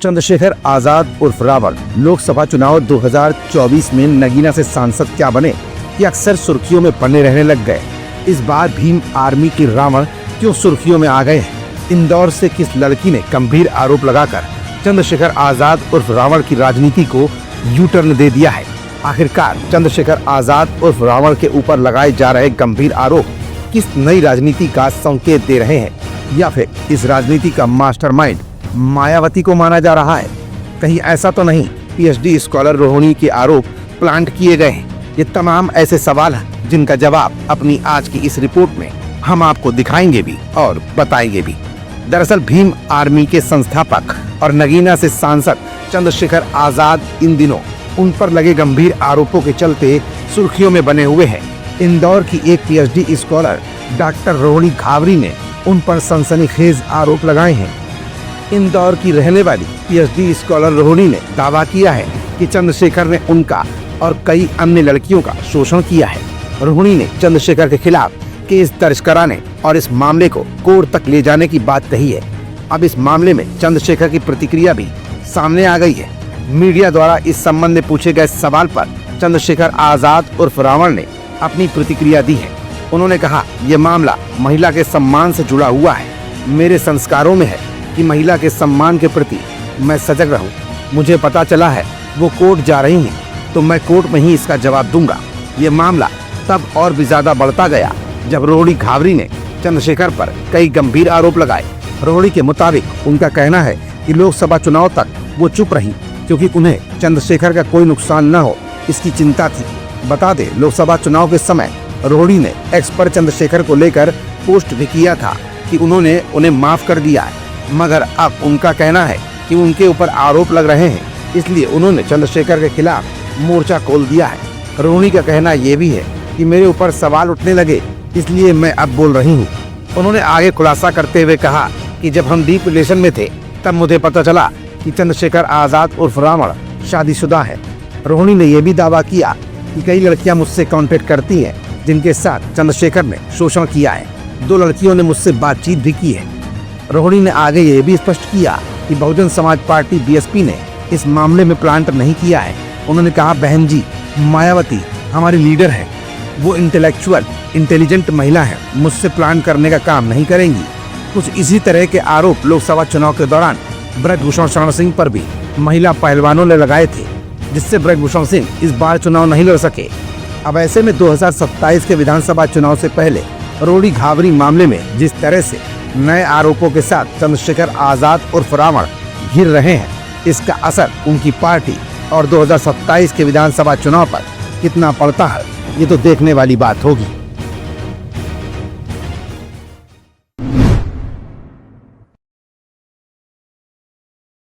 चंद्रशेखर आजाद उर्फ रावण लोकसभा चुनाव 2024 में नगीना से सांसद क्या बने कि अक्सर सुर्खियों में बने रहने लग गए। इस बार भीम आर्मी की रावण क्यों सुर्खियों में आ गए हैं? इंदौर से किस लड़की ने गंभीर आरोप लगाकर चंद्रशेखर आजाद उर्फ रावण की राजनीति को यू टर्न दे दिया है? आखिरकार चंद्रशेखर आजाद उर्फ रावण के ऊपर लगाए जा रहे गंभीर आरोप किस नई राजनीति का संकेत दे रहे हैं, या फिर इस राजनीति का मास्टरमाइंड मायावती को माना जा रहा है? कहीं ऐसा तो नहीं पीएचडी स्कॉलर रोहिणी के आरोप प्लांट किए गए हैं? ये तमाम ऐसे सवाल हैं जिनका जवाब अपनी आज की इस रिपोर्ट में हम आपको दिखाएंगे भी और बताएंगे भी। दरअसल भीम आर्मी के संस्थापक और नगीना से सांसद चंद्रशेखर आजाद इन दिनों उन पर लगे गंभीर आरोपों के चलते सुर्खियों में बने हुए हैं। इंदौर की एक PhD scholar doctor Rohini Ghavri ने उन पर सनसनीखेज आरोप लगाए हैं। इंदौर की रहने वाली पीएचडी स्कॉलर रोहिणी ने दावा किया है कि चंद्रशेखर ने उनका और कई अन्य लड़कियों का शोषण किया है। रोहिणी ने चंद्रशेखर के खिलाफ केस दर्ज कराने और इस मामले को कोर्ट तक ले जाने की बात कही है। अब इस मामले में चंद्रशेखर की प्रतिक्रिया भी सामने आ गई है। मीडिया द्वारा इस संबंध में पूछे गए सवाल पर चंद्रशेखर आजाद उर्फ रावण ने अपनी प्रतिक्रिया दी है। उन्होंने कहा, यह मामला महिला के सम्मान से जुड़ा हुआ है। मेरे संस्कारों में है कि महिला के सम्मान के प्रति मैं सजग रहूं। मुझे पता चला है वो कोर्ट जा रही हैं, तो मैं कोर्ट में ही इसका जवाब दूंगा। ये मामला तब और भी ज्यादा बढ़ता गया जब रोहिणी घावरी ने चंद्रशेखर पर कई गंभीर आरोप लगाए। रोहिणी के मुताबिक उनका कहना है कि लोकसभा चुनाव तक वो चुप रही क्योंकि उन्हें चंद्रशेखर का कोई नुकसान न हो इसकी चिंता थी। बता दें, लोकसभा चुनाव के समय रोहिणी ने एक्स पर चंद्रशेखर को लेकर पोस्ट भी किया था कि उन्होंने उन्हें माफ कर दिया है, मगर अब उनका कहना है कि उनके ऊपर आरोप लग रहे हैं, इसलिए उन्होंने चंद्रशेखर के खिलाफ मोर्चा खोल दिया है। रोहिणी का कहना ये भी है कि मेरे ऊपर सवाल उठने लगे, इसलिए मैं अब बोल रही हूँ। उन्होंने आगे खुलासा करते हुए कहा कि जब हम डीप रिलेशन में थे तब मुझे पता चला कि चंद्रशेखर आजाद उर्फ रावण शादीशुदा है। रोहिणी ने यह भी दावा किया कि कई लड़कियां मुझसे कांटेक्ट करती हैं जिनके साथ चंद्रशेखर ने शोषण किया है। 2 लड़कियों ने मुझसे बातचीत भी की है। रोहिणी ने आगे ये भी स्पष्ट किया कि बहुजन समाज पार्टी बीएसपी ने इस मामले में प्लांट नहीं किया है। उन्होंने कहा, बहन जी, मायावती हमारी लीडर है, वो इंटेलेक्चुअल इंटेलिजेंट महिला है, मुझसे प्लान करने का काम नहीं करेंगी। कुछ इसी तरह के आरोप लोकसभा चुनाव के दौरान ब्रजभूषण शरण सिंह पर भी महिला पहलवानों ने लगाए थे, जिससे ब्रजभूषण सिंह इस बार चुनाव नहीं लड़ सके। अब ऐसे में 2027 के विधानसभा चुनाव से पहले रोहिणी घावरी मामले में जिस तरह से नए आरोपों के साथ चंद्रशेखर आजाद उर्फ रावण घिर रहे हैं, इसका असर उनकी पार्टी और 2027 के विधानसभा चुनाव पर कितना पड़ता है, ये तो देखने वाली बात होगी।